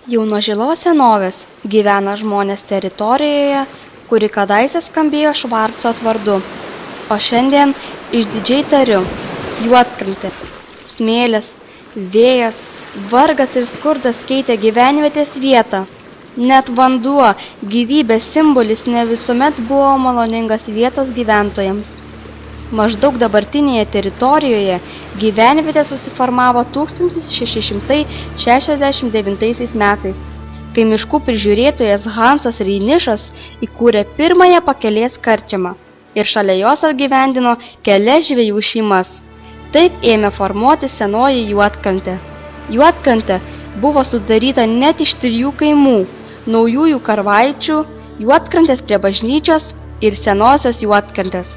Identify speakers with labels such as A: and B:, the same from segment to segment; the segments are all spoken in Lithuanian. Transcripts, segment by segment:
A: Jau nuo žilos senovės gyvena žmonės teritorijoje, kuri kadaise skambėjo Švarcot vardu, o šiandien išdidžiai tariu Juodkrantė. Smėlis, vėjas, vargas ir skurdas keitė gyvenvietės vietą. Net vanduo, gyvybės simbolis, ne visuomet buvo maloningas vietos gyventojams. Maždaug dabartinėje teritorijoje gyvenvietė susiformavo 1669 metais, kai miškų prižiūrėtojas Hansas Reinišas įkūrė pirmąją pakelės karčiamą ir šalia jos apgyvendino kelias žvejų šeimas. Taip ėmė formuoti senoji Juodkrantė. Juodkrantė buvo sudaryta net iš 3 kaimų – Naujųjų Karvaičių, Juodkrantės prie bažnyčios ir Senosios Juodkrantės.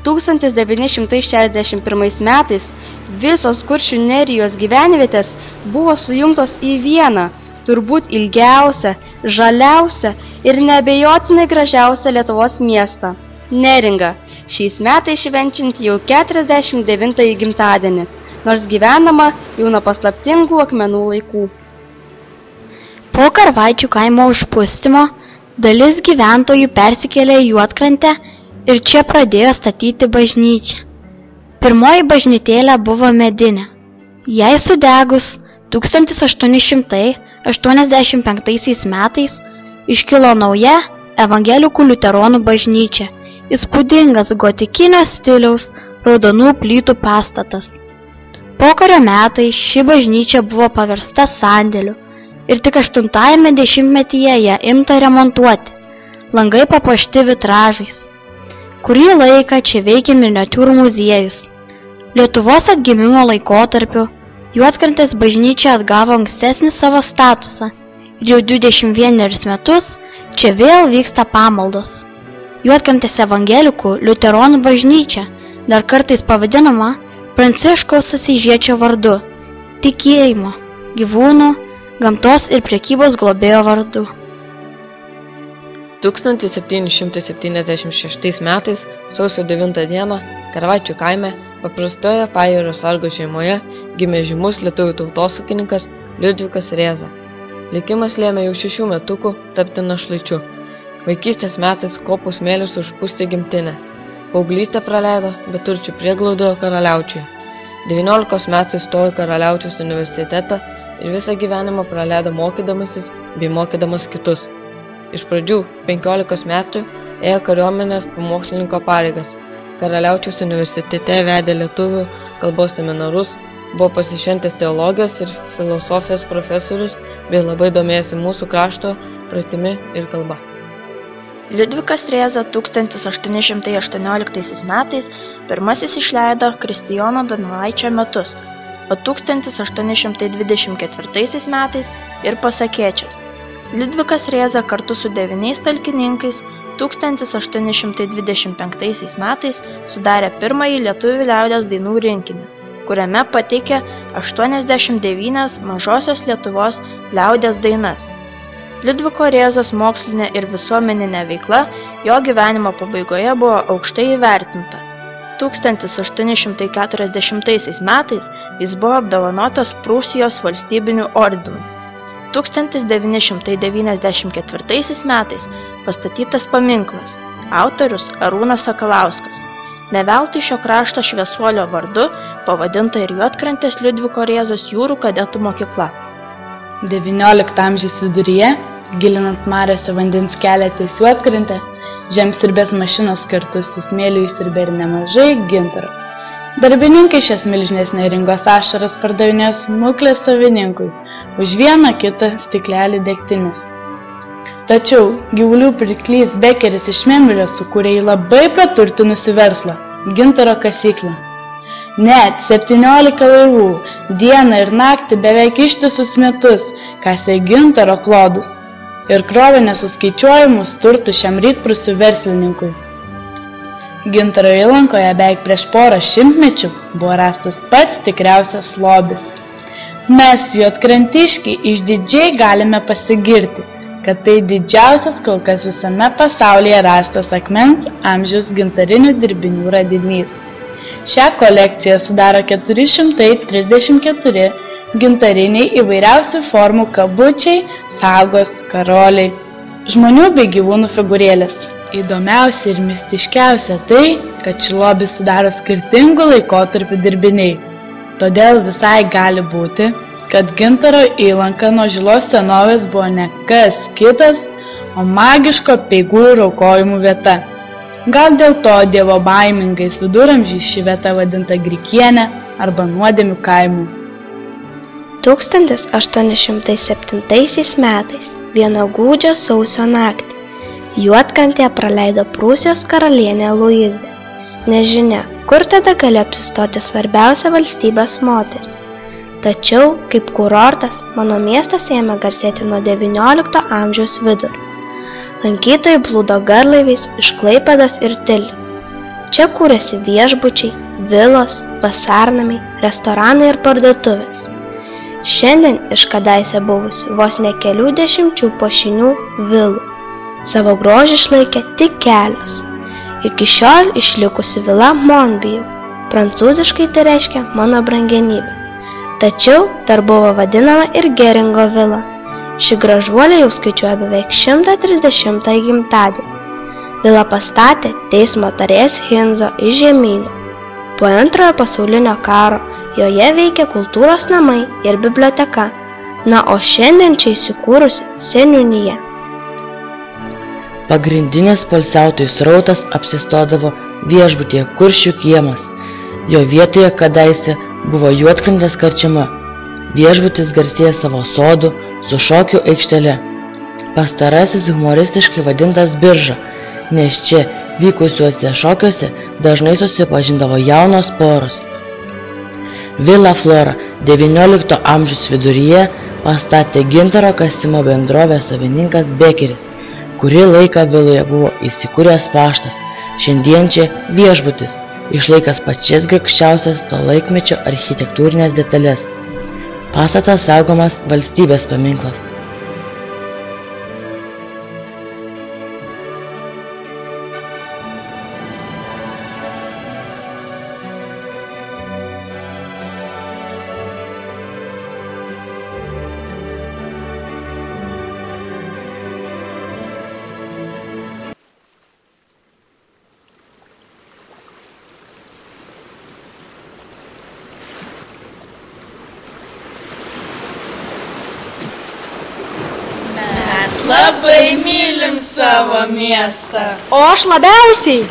A: 1961 metais visos Kuršių nerijos gyvenvietės buvo sujungtos į vieną, turbūt ilgiausią, žaliausią ir neabejotinai gražiausią Lietuvos miestą – Neringą, šiais metais švenčiant jau 49-ąjį gimtadienį, nors gyvenama jau nuo paslaptingų akmenų laikų.
B: Po Karvaičių kaimo užpustymo dalis gyventojų persikėlė į Juodkrantę ir čia pradėjo statyti bažnyčią. Pirmoji bažnytėlė buvo medinė. Jai sudegus 1885 metais iškilo nauja evangelikų liuteronų bažnyčia, įspūdingas gotikinio stiliaus raudonų plytų pastatas. Pokario metais ši bažnyčia buvo paversta sandėliu ir tik 8-ajame dešimtmetyje ją imta remontuoti, langai papuošti vitražais. Kurį laiką čia veikė miniatiūrų muziejus. Lietuvos atgimimo laikotarpiu Juodkrantės bažnyčia atgavo ankstesnį savo statusą ir jau 21 metus čia vėl vyksta pamaldos. Juodkrantės evangelikų liuteronų bažnyčia, dar kartais pavadinama Pranciškaus Asyžiečio vardu, tikėjimo, gyvūnų, gamtos ir prekybos globėjo vardu.
C: 1776 metais, sausio 9 dieną, Karvaičių kaime, paprastoje Pajūrio Sargo šeimoje, gimė žymus lietuvių tautosūkininkas Liudvikas Rėza. Likimas lėmė jau 6 metukų tapti našlaičiu. Vaikystės metais kopų smėlis užpustė gimtinę. Paauglystę praleido beturčių prieglaudoje Karaliaučiuje. 19 metų įstojo Karaliaučiaus universitetą ir visą gyvenimą praleido mokydamasis bei mokydamas kitus. Iš pradžių 15 metų ėjo kariuomenės pamokslininko pareigas. Karaliaučiaus universitete vedė lietuvių kalbos seminarus, buvo pasišventęs teologijos ir filosofijos profesorius bei labai domėjosi mūsų krašto praeitimi ir kalba.
D: Liudvikas Rėza 1818 metais pirmasis išleido Kristijono Donelaičio metus, o 1824 metais ir Pasakėčias. Liudvikas Rėza kartu su 9 talkininkais 1825 metais sudarė pirmąjį lietuvių liaudies dainų rinkinį, kuriame pateikė 89 mažosios Lietuvos liaudies dainas. Liudviko Rėzos mokslinė ir visuomeninė veikla jo gyvenimo pabaigoje buvo aukštai įvertinta. 1840 metais jis buvo apdovanotas Prūsijos valstybiniu ordinu. 1994 metais pastatytas paminklas, autorius Arūnas Sakalauskas. Ne veltui šio krašto šviesuolio vardu pavadinta ir Juodkrantės Liudviko Rėzos jūrų kadetų mokykla.
E: 19 amžiaus viduryje, gilinant mariose vandens kelią ties Juodkrante, žemsiurbės mašinos kartu su smėliu išsiurbė ir nemažai gintaro. Darbininkai šias milžinės neringos ašaras pardavinėjo smuklės savininkui už vieną kitą stiklelį degtinės. Tačiau gyvulių pirklys Bekeris iš Memvilio sukūrė į labai praturtinusi verslą – gintaro kasyklą. Net 17 laivų dieną ir naktį beveik ištisus metus kasė gintaro klodus ir krovė nesuskaičiuojamus turtus šiam rytprūsių verslininkui. Gintaro įlankoje beveik prieš porą šimtmečių buvo rastas pats tikriausias lobis. Mes, juodkrantiškiai, išdidžiai galime pasigirti, kad tai didžiausias kol kas visame pasaulyje rastas akmens amžiaus gintarinių dirbinių radinys. Šią kolekciją sudaro 434 gintariniai įvairiausių formų kabučiai sagos, karoliai, žmonių bei gyvūnų figūrėlės. Įdomiausia ir mistiškiausia tai, kad šį lobį sudaro skirtingų laikotarpių dirbiniai. Todėl visai gali būti, kad Gintaro įlanka nuo žilos senovės buvo ne kas kitas, o magiško peigų ir aukojimų vieta. Gal dėl to dievo baimingais viduramžiais ši vieta vadinta Grikienė arba Nuodėmių kaimu.
B: 1807 metais vieną gūdžią sausio naktį Juodkrantėje praleido Prūsijos karalienė Luizė. Nežinia, kur tada gali apsistoti svarbiausia valstybės moteris. Tačiau, kaip kurortas, mano miestas ėmė garsėti nuo XIX amžiaus vidurio. Lankytojai plūdo garlaiviais iš Klaipėdos ir Tilžės. Čia kūrėsi viešbučiai, vilos, vasarnamiai, restoranai ir parduotuvės. Šiandien iš kadaise buvusių vos ne kelių dešimčių puošinių vilų. Savo grožį išlaikė tik kelios. Iki šiol išlikusi vila Monbijau. Prancūziškai tai reiškia mano brangenybė. Tačiau dar buvo vadinama ir Geringo vila. Ši gražuolė jau skaičiuoja beveik 130 gimtadienį. Vilą pastatė teismo tarėjas Hinzo iš Žemynių. Po Antrojo pasaulinio karo joje veikė kultūros namai ir biblioteka. Na, o šiandien čia įsikūrusi seniūnija.
C: Pagrindinis poilsiautojų srautas apsistodavo viešbutyje Kuršių kiemas. Jo vietoje kadaise buvo Juodkrantės karčiama. Viešbutis garsėja savo sodų su šokių aikštele. Pastarasis humoristiškai vadintas Birža, nes čia vykusiuose šokiuose dažnai susipažindavo jaunos poros. Vila Flora XIX amžiaus viduryje pastatė Gintaro kasimo bendrovės savininkas Bekeris. Kurį laiką viloje buvo įsikūręs paštas, šiandien čia viešbutis, išlaikęs pačias grakščiausias to laikmečio architektūrinės detalės. Pastatas saugomas valstybės paminklas.
E: Labai mylim savo miestą.
A: O aš labiausiai.